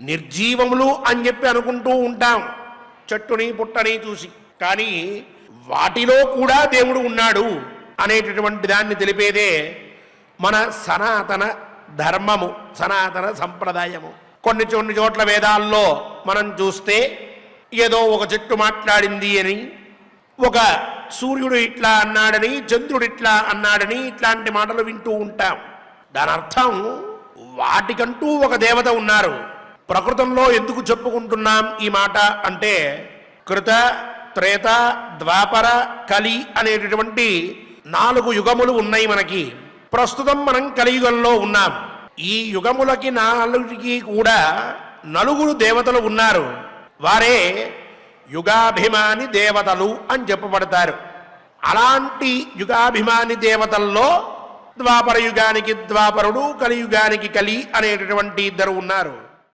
నిర్జీవములు అని చెప్పి అనుకుంటూ ఉంటాం చెట్టుని పుట్టని చూసి. కానీ వాటిలో కూడా దేవుడు ఉన్నాడు అనేటటువంటి దాన్ని తెలిపేదే మన సనాతన ధర్మము, సనాతన సంప్రదాయము. కొన్ని చోట్ల వేదాల్లో మనం చూస్తే ఏదో ఒక చెట్టు మాట్లాడింది అని, ఒక సూర్యుడు ఇట్లా అన్నాడని, చంద్రుడు ఇట్లా అన్నాడని, ఇట్లాంటి మాటలు వింటూ ఉంటాం. దాని అర్థం వాటికంటూ ఒక దేవత ఉన్నారు. ప్రకృతంలో ఎందుకు చెప్పుకుంటున్నాం ఈ మాట అంటే, కృత, త్రేత, ద్వాపర, కలి అనేటటువంటి 4 యుగములు ఉన్నాయి మనకి. ప్రస్తుతం మనం కలియుగంలో ఉన్నాం. ఈ యుగములకి 4కి కూడా 4 దేవతలు ఉన్నారు. వారే యుగాభిమాని దేవతలు అని చెప్పబడతారు. అలాంటి యుగాభిమాని దేవతల్లో ద్వాపర యుగానికి ద్వాపరుడు, కలియుగానికి కలి అనేటటువంటి 2 ఉన్నారు.